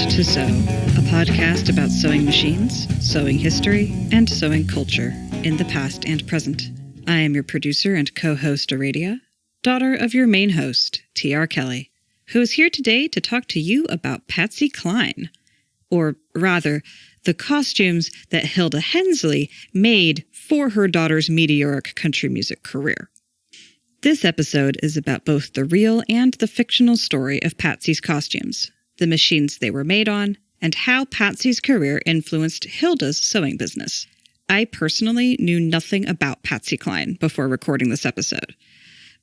Used to Sew, a podcast about sewing machines, sewing history, and sewing culture in the past and present. I am your producer and co-host Aradia, daughter of your main host, T.R. Kelly, who is here today to talk to you about Patsy Cline, or rather, the costumes that Hilda Hensley made for her daughter's meteoric country music career. This episode is about both the real and the fictional story of Patsy's costumes, the machines they were made on, and how Patsy's career influenced Hilda's sewing business. I personally knew nothing about Patsy Cline before recording this episode.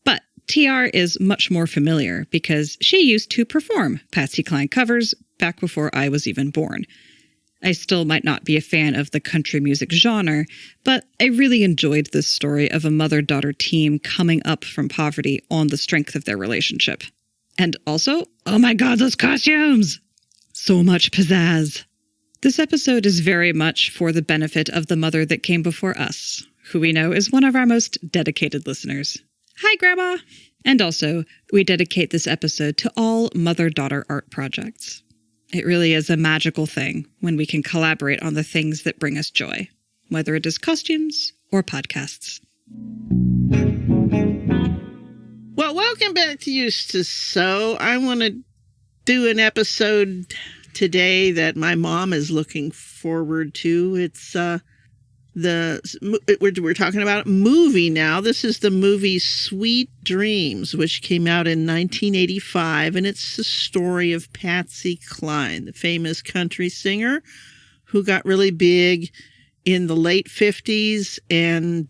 But TR is much more familiar because she used to perform Patsy Cline covers back before I was even born. I still might not be a fan of the country music genre, but I really enjoyed this story of a mother-daughter team coming up from poverty on the strength of their relationship. And also, oh my god, those costumes! So much pizzazz. This episode is very much for the benefit of the mother that came before us, who we know is one of our most dedicated listeners. Hi, Grandma! And also, we dedicate this episode to all mother-daughter art projects. It really is a magical thing when we can collaborate on the things that bring us joy, whether it is costumes or podcasts. Well, welcome back to Used to Sew. I want to do an episode today that my mom is looking forward to. It's we're talking about a movie now. This is the movie Sweet Dreams, which came out in 1985, and it's the story of Patsy Cline, the famous country singer who got really big in the late 50s and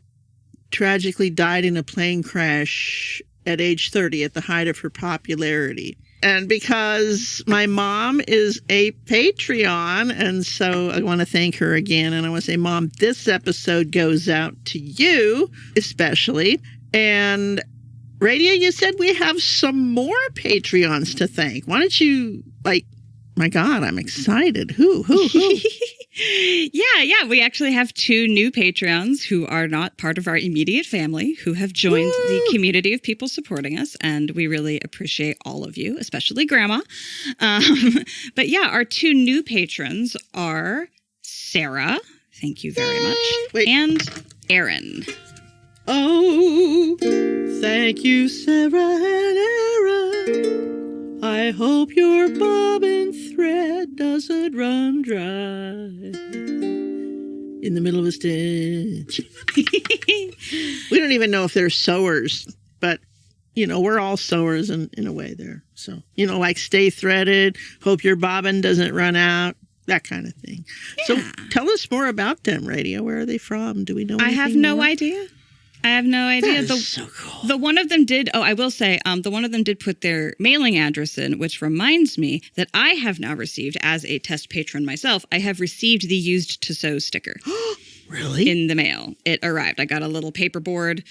tragically died in a plane crash at age 30 at the height of her popularity. And because my mom is a Patreon, and so I want to thank her again. And I want to say, Mom, this episode goes out to you, especially. And Radio, you said we have some more Patreons to thank. Why don't you, my God, I'm excited. Who? Yeah. We actually have 2 new Patreons who are not part of our immediate family, who have joined the community of people supporting us, and we really appreciate all of you, especially Grandma. But yeah, our 2 new patrons are Sarah, thank you very much, and Aaron. Oh, thank you, Sarah and Aaron. I hope your bobbin thread doesn't run dry in the middle of a stitch. We don't even know if they're sewers, but, we're all sewers in a way there. So, like stay threaded, hope your bobbin doesn't run out, that kind of thing. Yeah. So tell us more about them, Radio. Where are they from? Do we know anything I have no more? idea. I have no idea. That is so cool. The one of them did, I will say, the one of them did put their mailing address in, which reminds me that I have now received, as a test patron myself, I have received the Used to Sew sticker. Really? In the mail. It arrived. I got a little paperboard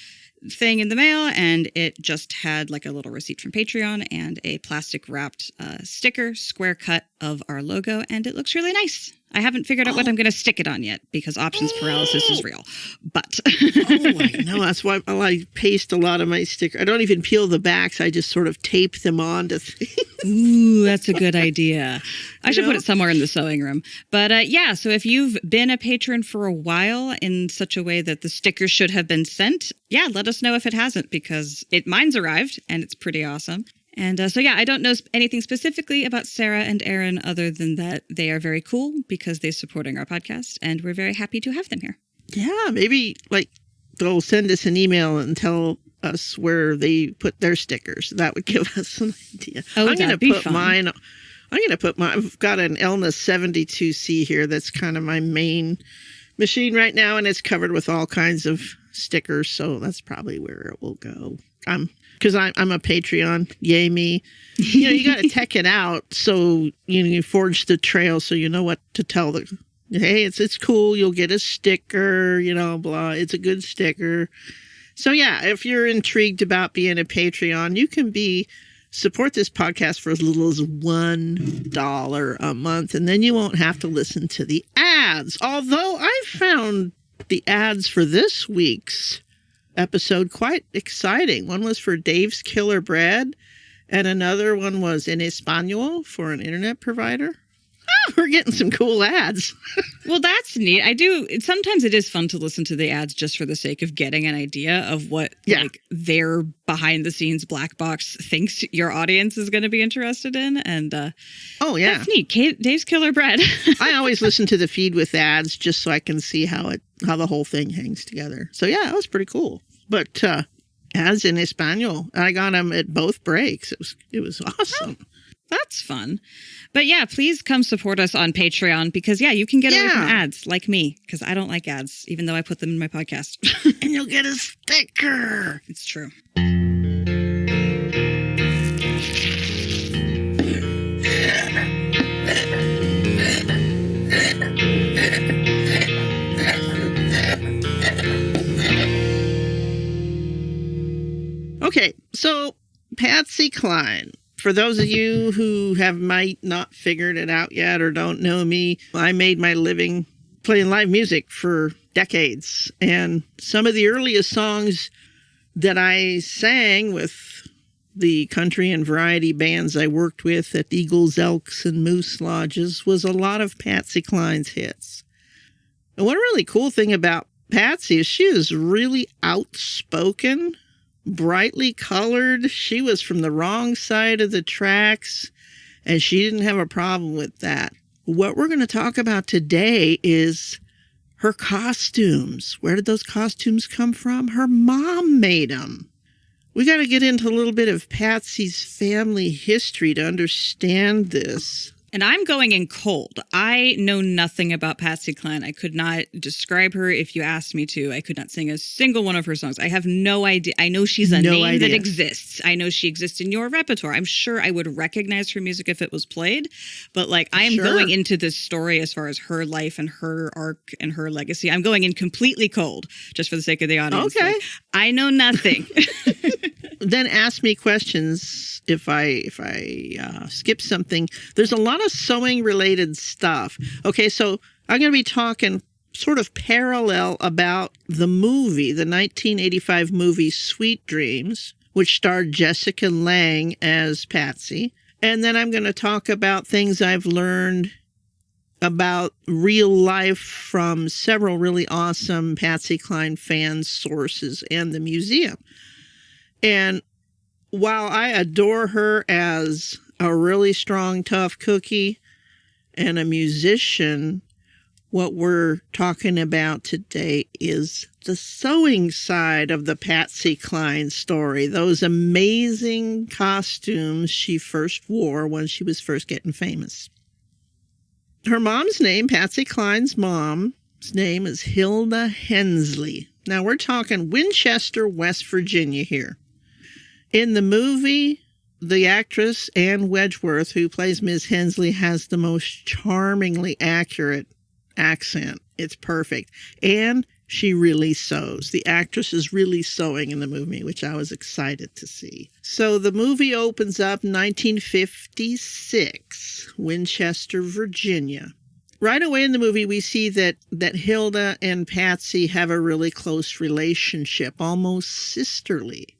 thing in the mail, and it just had like a little receipt from Patreon and a plastic wrapped sticker, square cut of our logo, and it looks really nice. I haven't figured out what I'm going to stick it on yet because options paralysis is real. But I know. That's why I paste a lot of my stickers. I don't even peel the backs. I just sort of tape them on to things. Ooh, that's a good idea. I should put it somewhere in the sewing room. But so if you've been a patron for a while in such a way that the stickers should have been sent, let us know if it hasn't, because mine's arrived and it's pretty awesome. And I don't know anything specifically about Sarah and Aaron other than that they are very cool because they're supporting our podcast, and we're very happy to have them here. Yeah, maybe they'll send us an email and tell us where they put their stickers. That would give us an idea. Oh, I'm going to put fun. mine. I've got an Elna 72C here. That's kind of my main machine right now, and it's covered with all kinds of stickers. So that's probably where it will go. Because I'm a Patreon, yay me. You got to tech it out so you forge the trail so you know what to tell them. Hey, it's cool. You'll get a sticker, blah. It's a good sticker. So if you're intrigued about being a Patreon, you can support this podcast for as little as $1 a month, and then you won't have to listen to the ads. Although I found the ads for this week's episode quite exciting. One was for Dave's Killer Bread, and another one was in Espanol for an internet provider. we're getting some cool ads. Well, that's neat. Sometimes it is fun to listen to the ads just for the sake of getting an idea of what like their behind the scenes black box thinks your audience is going to be interested in. And that's neat. Dave's Killer Bread. I always listen to the feed with ads just so I can see how the whole thing hangs together. So yeah, it was pretty cool. But ads in Espanol, I got them at both breaks. It was awesome. Oh, that's fun. But yeah, please come support us on Patreon because you can get away from ads like me because I don't like ads, even though I put them in my podcast. And you'll get a sticker. It's true. Okay, so Patsy Cline. For those of you who might not figured it out yet or don't know me, I made my living playing live music for decades. And some of the earliest songs that I sang with the country and variety bands I worked with at Eagles, Elks, and Moose Lodges was a lot of Patsy Cline's hits. And one really cool thing about Patsy is she is really outspoken, brightly colored. She was from the wrong side of the tracks, and she didn't have a problem with that. What we're going to talk about today is her costumes. Where did those costumes come from? Her mom made them. We got to get into a little bit of Patsy's family history to understand this. And I'm going in cold. I know nothing about Patsy Cline. I could not describe her if you asked me to. I could not sing a single one of her songs. I have no idea. I know she's a name that exists. I know she exists in your repertoire. I'm sure I would recognize her music if it was played. But I am going into this story as far as her life and her arc and her legacy. I'm going in completely cold just for the sake of the audience. Okay. I know nothing. Then ask me questions if I skip something. There's a lot of sewing related stuff. Okay, so I'm going to be talking sort of parallel about the movie, the 1985 movie Sweet Dreams, which starred Jessica Lange as Patsy. And then I'm going to talk about things I've learned about real life from several really awesome Patsy Cline fan sources and the museum. And while I adore her as a really strong, tough cookie and a musician, what we're talking about today is the sewing side of the Patsy Cline story. Those amazing costumes she first wore when she was first getting famous. Her mom's name, Patsy Cline's mom's name is Hilda Hensley. Now we're talking Winchester, West Virginia here. In the movie, the actress Anne Wedgeworth, who plays Ms. Hensley, has the most charmingly accurate accent. It's perfect. And she really sews. The actress is really sewing in the movie, which I was excited to see. So the movie opens up in 1956, Winchester, Virginia. Right away in the movie, we see that Hilda and Patsy have a really close relationship, almost sisterly.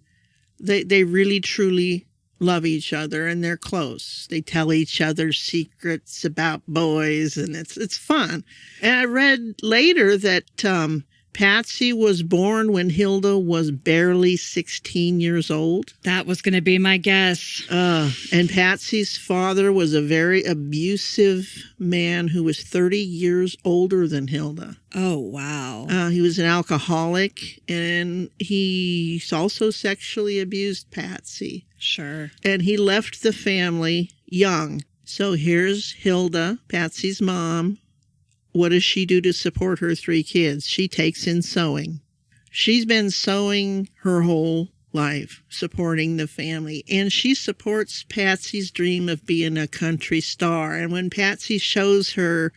They really, truly love each other, and they're close. They tell each other secrets about boys, and it's fun. And I read later that Patsy was born when Hilda was barely 16 years old. That was going to be my guess. And Patsy's father was a very abusive man who was 30 years older than Hilda. Oh, wow. He was an alcoholic, and he also sexually abused Patsy. Sure. And he left the family young. So here's Hilda, Patsy's mom. What does she do to support her 3 kids? She takes in sewing. She's been sewing her whole life, supporting the family. And she supports Patsy's dream of being a country star. And when Patsy shows her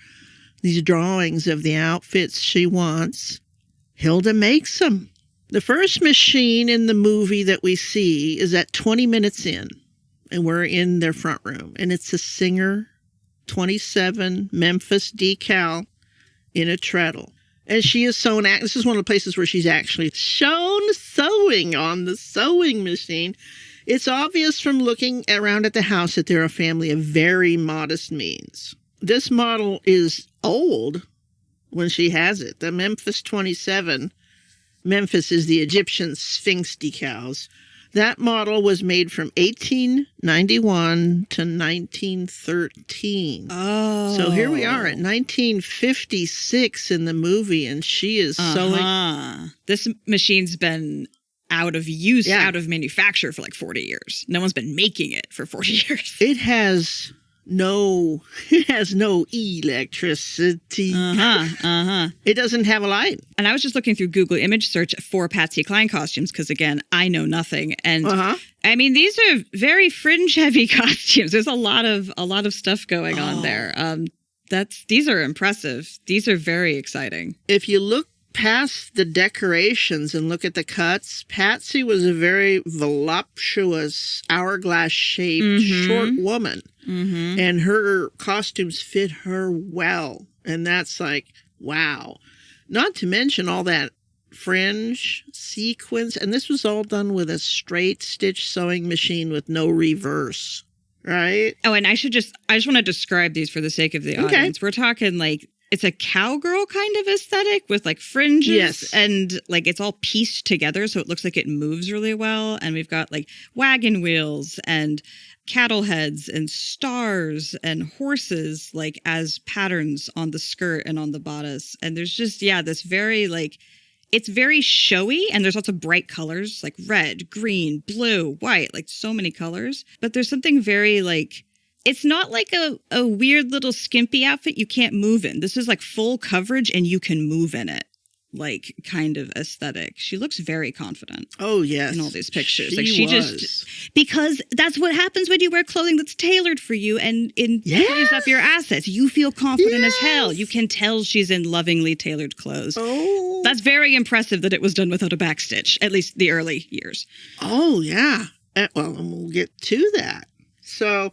these drawings of the outfits she wants, Hilda makes them. The first machine in the movie that we see is at 20 minutes in. And we're in their front room. And it's a Singer 27 Memphis decal in a treadle. And she is sewn. This is one of the places where she's actually shown sewing on the sewing machine. It's obvious from looking around at the house that they're a family of very modest means. this model is old when she has it. The Memphis 27, Memphis is the Egyptian Sphinx decals. That model was made from 1891 to 1913. Oh. So here we are at 1956 in the movie, and she is sewing. This machine's been out of use, out of manufacture for like 40 years. No one's been making it for 40 years. It has no electricity. It doesn't have a light. And I was just looking through Google image search for Patsy Cline costumes because, again, I know nothing. And I mean, these are very fringe heavy costumes. There's a lot of stuff going on there. These are impressive. These are very exciting. If you look past the decorations and look at the cuts, Patsy was a very voluptuous, hourglass-shaped, short woman. And her costumes fit her well. And that's like, wow. Not to mention all that fringe sequins. And this was all done with a straight stitch sewing machine with no reverse, right? Oh, and I just want to describe these for the sake of the audience. We're talking like, it's a cowgirl kind of aesthetic with like fringes and like it's all pieced together. So it looks like it moves really well. And we've got like wagon wheels and cattle heads and stars and horses like as patterns on the skirt and on the bodice. And there's just, this very like, it's very showy and there's lots of bright colors like red, green, blue, white, like so many colors. But there's something very like, it's not like a weird little skimpy outfit you can't move in. This is like full coverage and you can move in it, like kind of aesthetic. She looks very confident. Oh, yes. In all these pictures. She just, because that's what happens when you wear clothing that's tailored for you and plays up your assets. You feel confident as hell. You can tell she's in lovingly tailored clothes. Oh. That's very impressive that it was done without a backstitch, at least the early years. Oh, yeah. Well, and we'll get to that. So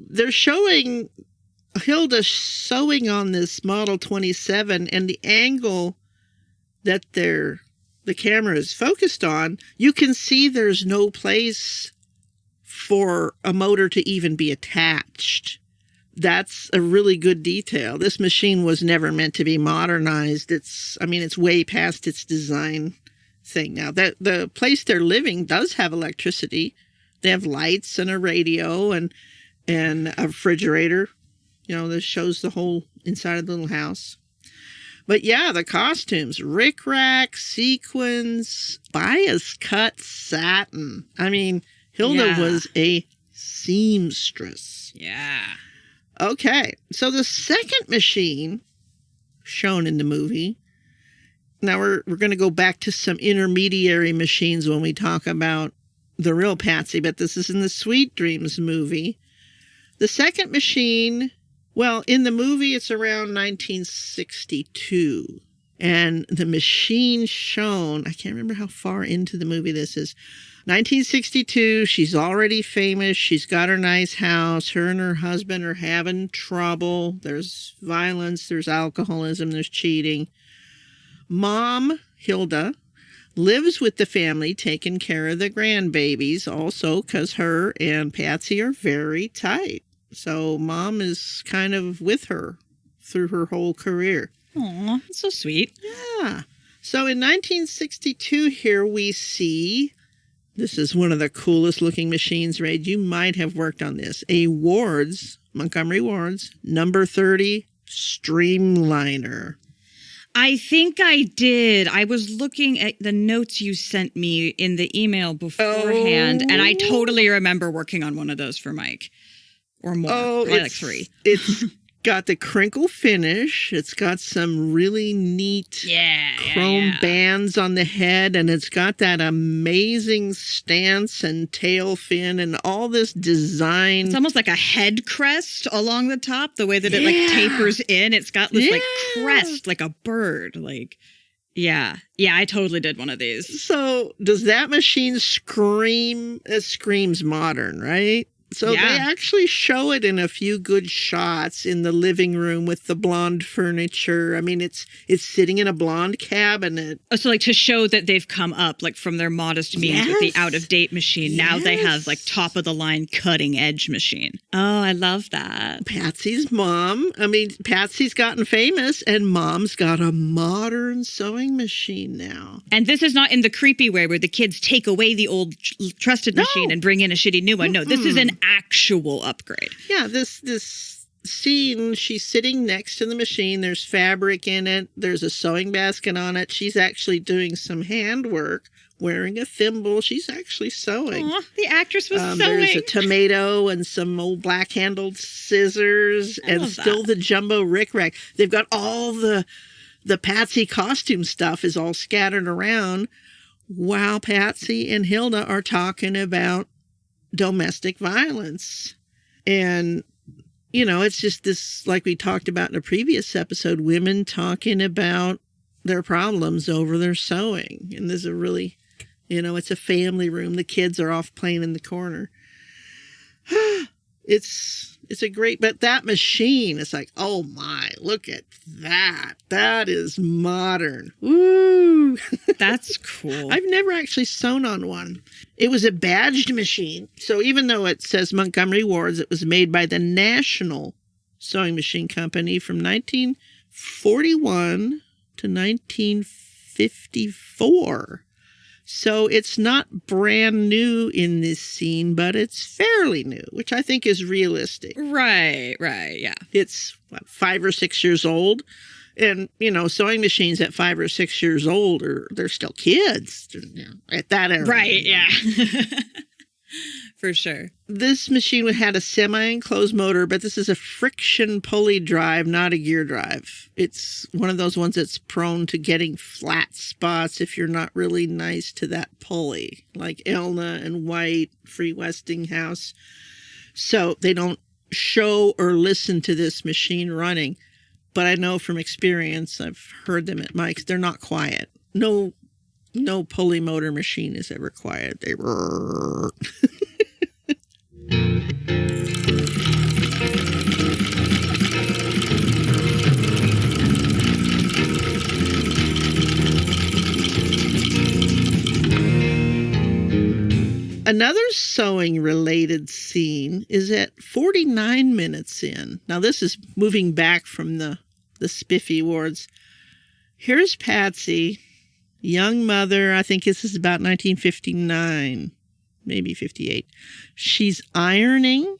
they're showing Hilda sewing on this Model 27, and the angle that the camera is focused on, you can see there's no place for a motor to even be attached. That's a really good detail. This machine was never meant to be modernized. It's way past its design thing now. The place they're living does have electricity. They have lights and a radio and a refrigerator. This shows the whole inside of the little house. But yeah, the costumes, rickrack, sequins, bias cut satin. I mean, Hilda was a seamstress. Yeah. Okay, so the second machine shown in the movie, now we're going to go back to some intermediary machines when we talk about the real Patsy, but this is in the Sweet Dreams movie. The second machine, well, in the movie, it's around 1962. And the machine shown, I can't remember how far into the movie this is. 1962, she's already famous. She's got her nice house. Her and her husband are having trouble. There's violence, there's alcoholism, there's cheating. Mom, Hilda, lives with the family, taking care of the grandbabies also because her and Patsy are very tight. So Mom is kind of with her through her whole career. Aw, that's so sweet. Yeah. So in 1962 here we see, this is one of the coolest looking machines, Ray. You might have worked on this. A Montgomery Ward's number 30 Streamliner. I think I did. I was looking at the notes you sent me in the email beforehand, and I totally remember working on one of those for Mike. Or more. Probably like 3. It's got the crinkle finish. It's got some really neat chrome bands on the head, and it's got that amazing stance and tail fin and all this design. It's almost like a head crest along the top, the way that it like tapers in. It's got this like crest, like a bird. Yeah, I totally did one of these. So does that machine scream? It screams modern, right? So they actually show it in a few good shots in the living room with the blonde furniture. I mean, it's sitting in a blonde cabinet. Oh, so like to show that they've come up like from their modest means with the out-of-date machine. Now they have like top-of-the-line cutting-edge machine. Oh, I love that. Patsy's mom. I mean, Patsy's gotten famous, and Mom's got a modern sewing machine now. And this is not in the creepy way where the kids take away the old trusted machine and bring in a shitty new one. No, this is an actual upgrade. Yeah, this scene, she's sitting next to the machine. There's fabric in it. There's a sewing basket on it. She's actually doing some handwork, wearing a thimble. She's actually sewing. Aw, the actress was sewing. There's a tomato and some old black-handled scissors and still the jumbo rickrack. They've got all the Patsy costume stuff is all scattered around while Patsy and Hilda are talking about domestic violence. And, you know, it's just this, like we talked about in a previous episode, women talking about their problems over their sewing. And there's a really, you know, it's a family room. The kids are off playing in the corner. It's a great, but that machine is like, oh my, look at that. That is modern. Woo! That's cool. I've never actually sewn on one. It was a badged machine. So even though it says Montgomery Ward's, it was made by the National Sewing Machine Company from 1941 to 1954. So it's not brand new in this scene, but it's fairly new, which I think is realistic. Right, yeah. It's 5 or 6 years old. And, you know, sewing machines at 5 or 6 years old, they're still kids at that era. Right, yeah. For sure. This machine had a semi-enclosed motor, but this is a friction pulley drive, not a gear drive. It's one of those ones that's prone to getting flat spots if you're not really nice to that pulley, like Elna and White, Free Westinghouse. So they don't show or listen to this machine running. But I know from experience, I've heard them at Mike's, they're not quiet. No pulley motor machine is ever quiet. They Another sewing related scene is at 49 minutes in. Now this is moving back from the spiffy wards. Here's Patsy, young mother. I think this is about 1959, maybe 58. She's ironing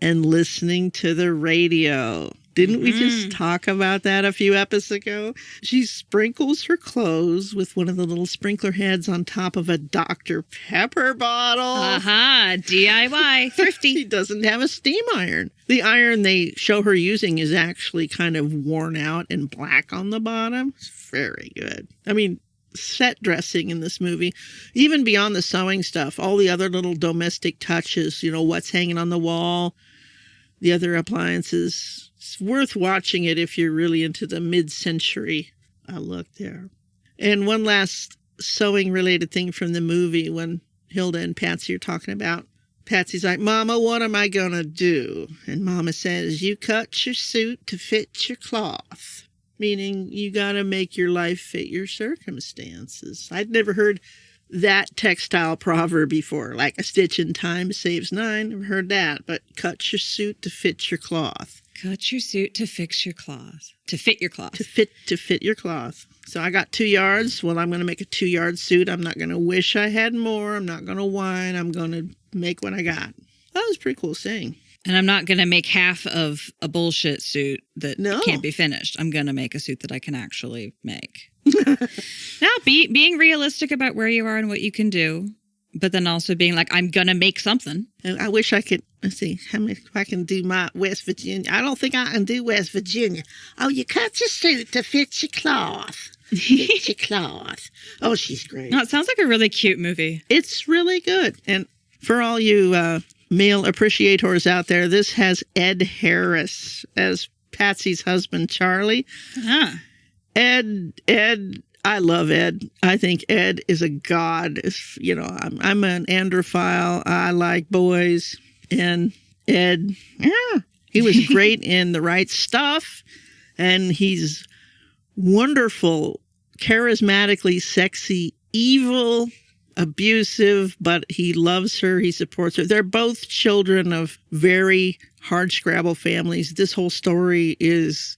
and listening to the radio. Didn't we just talk about that a few episodes ago? She sprinkles her clothes with one of the little sprinkler heads on top of a Dr. Pepper bottle. DIY, thrifty. She doesn't have a steam iron. The iron they show her using is actually kind of worn out and black on the bottom. It's very good. I mean, set dressing in this movie, even beyond the sewing stuff, all the other little domestic touches, you know, what's hanging on the wall, the other appliances. It's worth watching it if you're really into the mid-century look there. And one last sewing-related thing from the movie when Hilda and Patsy are talking about. Patsy's like, Mama, what am I going to do? And Mama says, you cut your suit to fit your cloth. Meaning you got to make your life fit your circumstances. I'd never heard that textile proverb before, like a stitch in time saves 9. I've heard that, but cut your suit to fit your cloth. Cut your suit to fix your cloth. To fit your cloth. To fit your cloth. So I got 2 yards. Well, I'm going to make a 2-yard suit. I'm not going to wish I had more. I'm not going to whine. I'm going to make what I got. That was pretty cool saying. And I'm not going to make half of a bullshit suit that can't be finished. I'm going to make a suit that I can actually make. Now, being realistic about where you are and what you can do, but then also being like, I'm going to make something. And I wish I could, let's see, how many, if I can do my West Virginia. I don't think I can do West Virginia. Oh, you cut your suit to fit your cloth. Fit your cloth. Oh, she's great. No, it sounds like a really cute movie. It's really good. And for all you male appreciators out there, this has Ed Harris as Patsy's husband, Charlie. Ed, I love Ed. I think Ed is a god. You know, I'm an androphile. I like boys. And Ed, he was great in The Right Stuff. And he's wonderful, charismatically sexy, evil, abusive, but he loves her. He supports her. They're both children of very hardscrabble families. This whole story is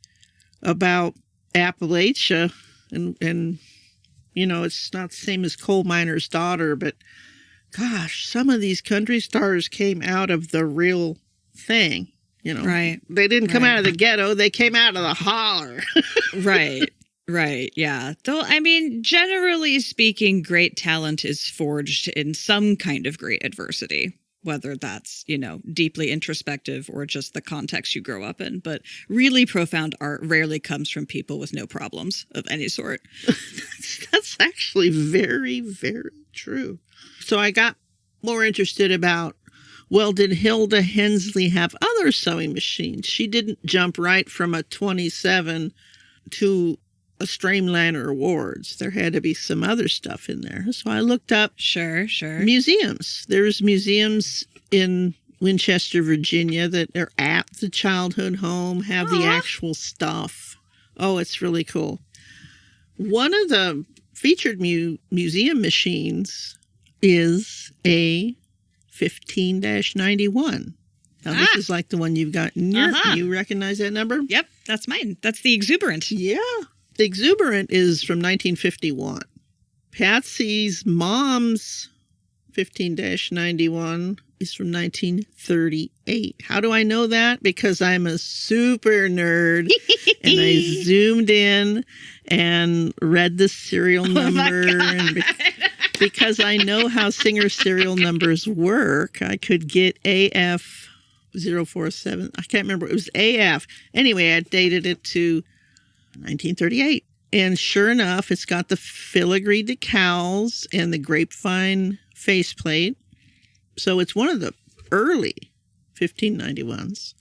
about Appalachia. And you know, it's not the same as Coal Miner's Daughter, but gosh, some of these country stars came out of the real thing. You know, Right. They didn't come out of the ghetto. They came out of the holler. Right. Yeah. Though, I mean, generally speaking, great talent is forged in some kind of great adversity, whether that's, you know, deeply introspective or just the context you grow up in. But really profound art rarely comes from people with no problems of any sort. That's actually very, very true. So I got more interested about, well, did Hilda Hensley have other sewing machines? She didn't jump right from a 27 to a Streamliner Awards. There had to be some other stuff in there. So I looked up Sure. museums. There's museums in Winchester, Virginia that are at the childhood home, have the actual stuff. Oh, it's really cool. One of the featured museum machines is a 15-91. Now, this is like the one you've got in your, you recognize that number? Yep, that's mine. That's the Exuberant. Yeah. The Exuberant is from 1951. Patsy's mom's 15-91 is from 1938. How do I know that? Because I'm a super nerd and I zoomed in and read the serial number. And because I know how Singer serial numbers work, I could get AF 047. I can't remember. It was AF. Anyway, I dated it to 1938. And sure enough, it's got the filigree decals and the grapevine faceplate. So it's one of the early 1591s.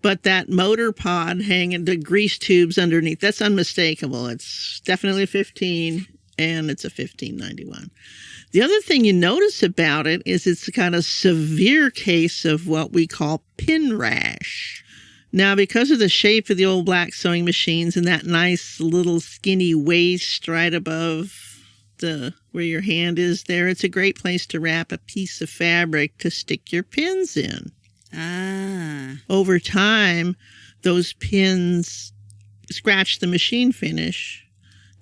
But that motor pod hanging, the grease tubes underneath, that's unmistakable. It's definitely a 15, and it's a 1591. The other thing you notice about it is it's got a severe case of what we call pin rash. Now, because of the shape of the old black sewing machines and that nice little skinny waist right above the where your hand is there, it's a great place to wrap a piece of fabric to stick your pins in. Over time, those pins scratch the machine finish.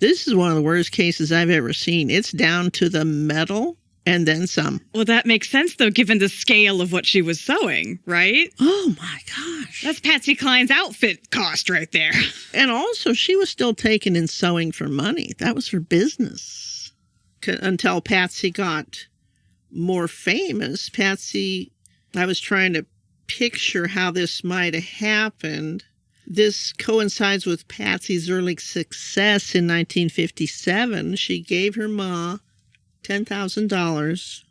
This is one of the worst cases I've ever seen. It's down to the metal and then some. Well, that makes sense, though, given the scale of what she was sewing, right? Oh, my gosh. That's Patsy Cline's outfit cost right there. And also, she was still taking in sewing for money. That was her business. Until Patsy got more famous. Patsy, I was trying to picture how this might have happened. This coincides with Patsy's early success in 1957. She gave her ma $10,000,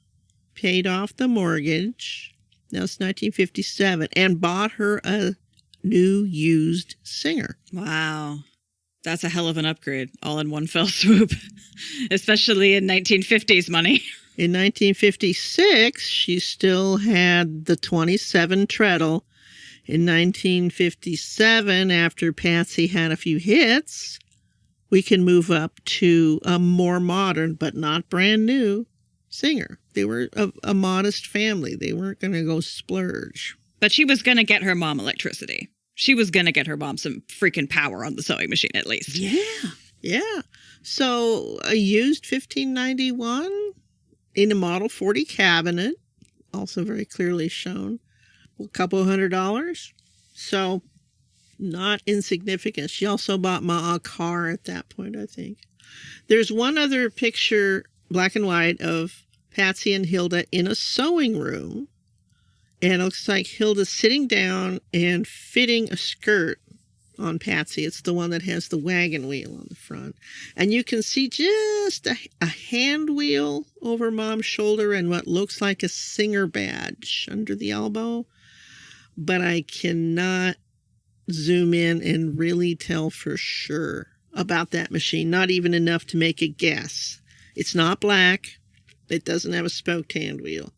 paid off the mortgage, now it's 1957, and bought her a new used Singer. Wow. That's a hell of an upgrade, all in one fell swoop, especially in 1950s money. In 1956, she still had the 27 treadle. In 1957, after Patsy had a few hits, we can move up to a more modern, but not brand new, Singer. They were a modest family. They weren't going to go splurge. But she was going to get her mom electricity. She was going to get her mom some freaking power on the sewing machine, at least. Yeah. So a used 1591 in a Model 40 cabinet, also very clearly shown, a couple $100. So not insignificant. She also bought Ma a car at that point, I think. There's one other picture, black and white, of Patsy and Hilda in a sewing room. And it looks like Hilda's sitting down and fitting a skirt on Patsy. It's the one that has the wagon wheel on the front. And you can see just a hand wheel over Mom's shoulder and what looks like a Singer badge under the elbow. But I cannot zoom in and really tell for sure about that machine. Not even enough to make a guess. It's not black. It doesn't have a spoked hand wheel.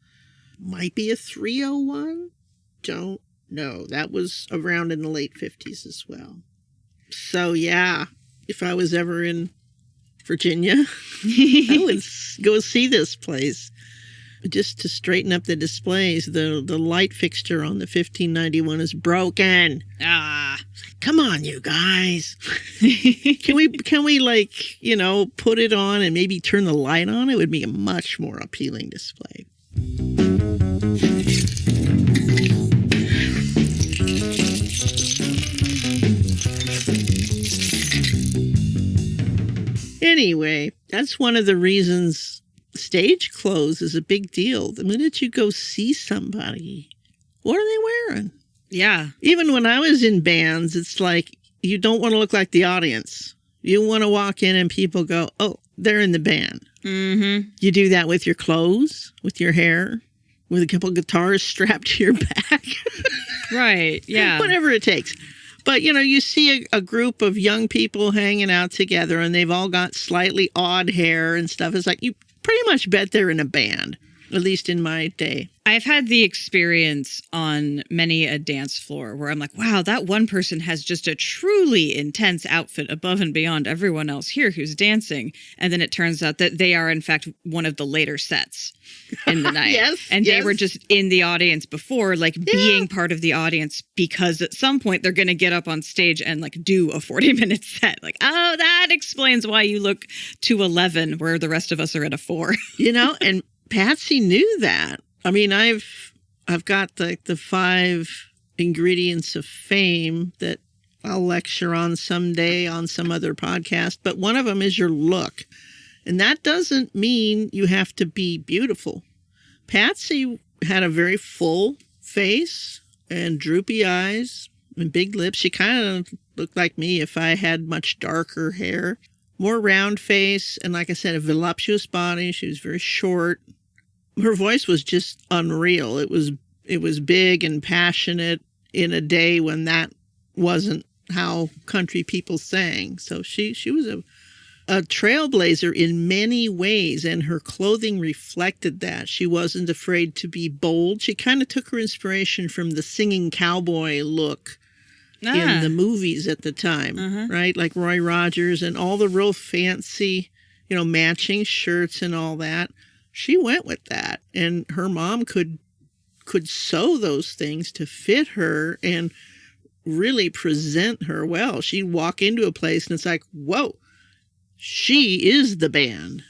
Might be a 301. Don't know. That was around in the late 50s as well. So, yeah, if I was ever in Virginia, I would go see this place. Just to straighten up the displays, the light fixture on the 1591 is broken. Come on, you guys. Can we like, put it on and maybe turn the light on? It would be a much more appealing display. Anyway, that's one of the reasons stage clothes is a big deal. The minute you go see somebody, what are they wearing? Yeah. Even when I was in bands, it's like you don't want to look like the audience. You want to walk in and people go, oh, they're in the band. Mm-hmm. You do that with your clothes, with your hair, with a couple guitars strapped to your back. Right, yeah. Whatever it takes. But, you see a group of young people hanging out together and they've all got slightly odd hair and stuff. It's like you pretty much bet they're in a band, at least in my day. I've had the experience on many a dance floor where I'm like, wow, that one person has just a truly intense outfit above and beyond everyone else here who's dancing. And then it turns out that they are, in fact, one of the later sets in the night. Yes, and yes. They were just in the audience before, like being part of the audience, because at some point they're going to get up on stage and like do a 40-minute set. Like, oh, that explains why you look 211 where the rest of us are at a 4. And Patsy knew that. I mean, I've got the 5 ingredients of fame that I'll lecture on someday on some other podcast, but one of them is your look. And that doesn't mean you have to be beautiful. Patsy had a very full face and droopy eyes and big lips. She kind of looked like me if I had much darker hair. More round face and, like I said, a voluptuous body. She was very short. Her voice was just unreal. It was big and passionate in a day when that wasn't how country people sang. So she was a trailblazer in many ways, and her clothing reflected that. She wasn't afraid to be bold. She kind of took her inspiration from the singing cowboy look in the movies at the time, right? Like Roy Rogers and all the real fancy, matching shirts and all that. She went with that, and her mom could sew those things to fit her and really present her well. She'd walk into a place and it's like, whoa, she is the band,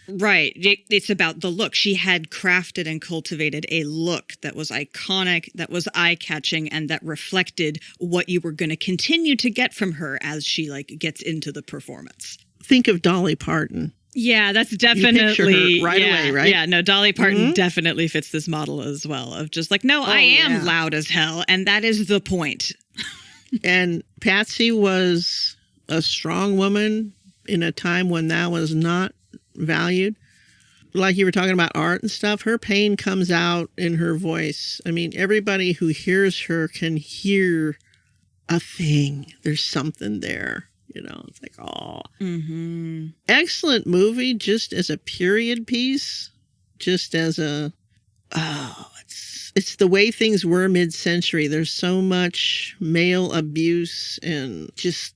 Right. It's about the look. She had crafted and cultivated a look that was iconic, that was eye-catching, and that reflected what you were going to continue to get from her as she gets into the performance. Think of Dolly Parton. Yeah, that's definitely you picture her right away, right? Yeah, no, Dolly Parton definitely fits this model as well of just like, no, I am loud as hell, and that is the point. And Patsy was a strong woman in a time when that was not valued. Like you were talking about art and stuff, her pain comes out in her voice. I mean, everybody who hears her can hear a thing. There's something there. It's like, oh. Mm-hmm. Excellent movie just as a period piece, just as it's the way things were mid-century. There's so much male abuse and just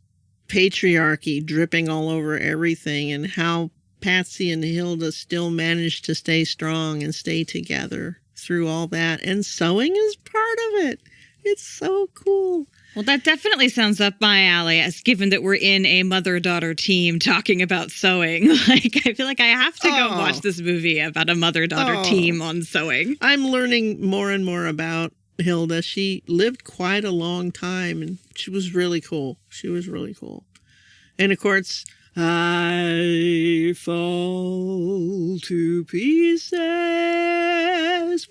patriarchy dripping all over everything, and how Patsy and Hilda still managed to stay strong and stay together through all that. And sewing is part of it. It's so cool. Well, that definitely sounds up my alley, as given that we're in a mother-daughter team talking about sewing. I feel like I have to go watch this movie about a mother-daughter team on sewing. I'm learning more and more about Hilda. She lived quite a long time, and she was really cool. And of course, I fall to pieces.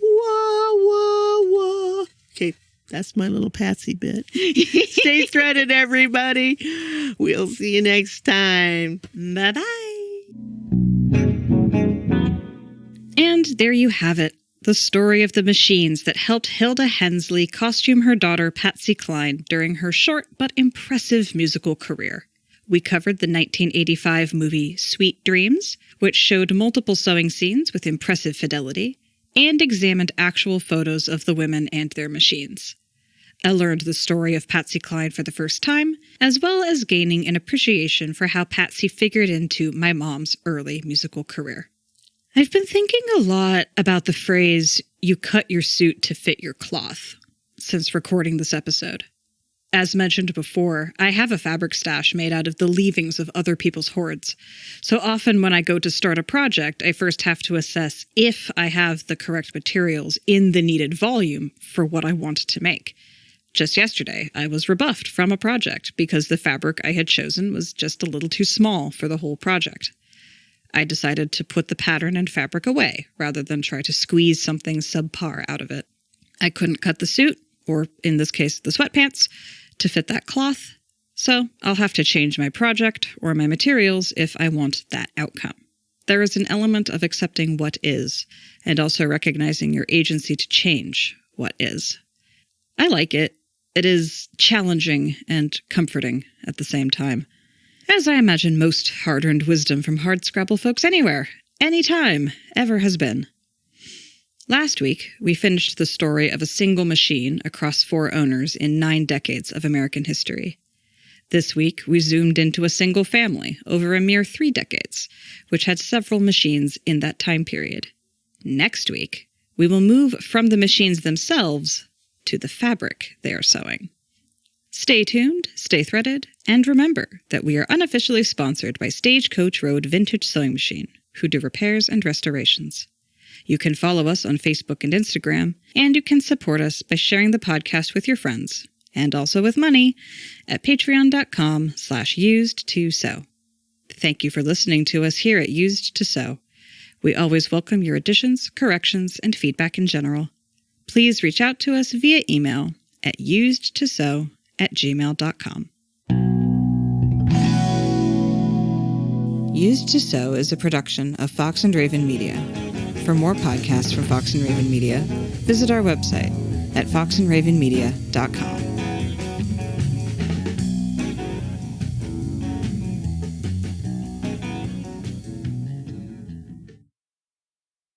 Wah, wah, wah. Okay. That's my little Patsy bit. Stay threaded, everybody. We'll see you next time. Bye-bye. And there you have it. The story of the machines that helped Hilda Hensley costume her daughter Patsy Cline during her short but impressive musical career. We covered the 1985 movie Sweet Dreams, which showed multiple sewing scenes with impressive fidelity, and examined actual photos of the women and their machines. I learned the story of Patsy Cline for the first time, as well as gaining an appreciation for how Patsy figured into my mom's early musical career. I've been thinking a lot about the phrase, "you cut your suit to fit your cloth," since recording this episode. As mentioned before, I have a fabric stash made out of the leavings of other people's hoards. So often when I go to start a project, I first have to assess if I have the correct materials in the needed volume for what I want to make. Just yesterday, I was rebuffed from a project because the fabric I had chosen was just a little too small for the whole project. I decided to put the pattern and fabric away rather than try to squeeze something subpar out of it. I couldn't cut the suit, or in this case, the sweatpants, to fit that cloth, so I'll have to change my project or my materials if I want that outcome. There is an element of accepting what is, and also recognizing your agency to change what is. I like it. It is challenging and comforting at the same time, as I imagine most hard-earned wisdom from hardscrabble folks anywhere, anytime, ever has been. Last week, we finished the story of a single machine across 4 owners in 9 decades of American history. This week, we zoomed into a single family over a mere 3 decades, which had several machines in that time period. Next week, we will move from the machines themselves to the fabric they are sewing. Stay tuned, stay threaded, and remember that we are unofficially sponsored by Stagecoach Road Vintage Sewing Machine, who do repairs and restorations. You can follow us on Facebook and Instagram, and you can support us by sharing the podcast with your friends, and also with money, at patreon.com/used2sew. Thank you for listening to us here at Used to Sew. We always welcome your additions, corrections, and feedback in general. Please reach out to us via email at usedtosew@gmail.com. Used to Sew is a production of Fox and Raven Media. For more podcasts from Fox and Raven Media, visit our website at foxandravenmedia.com.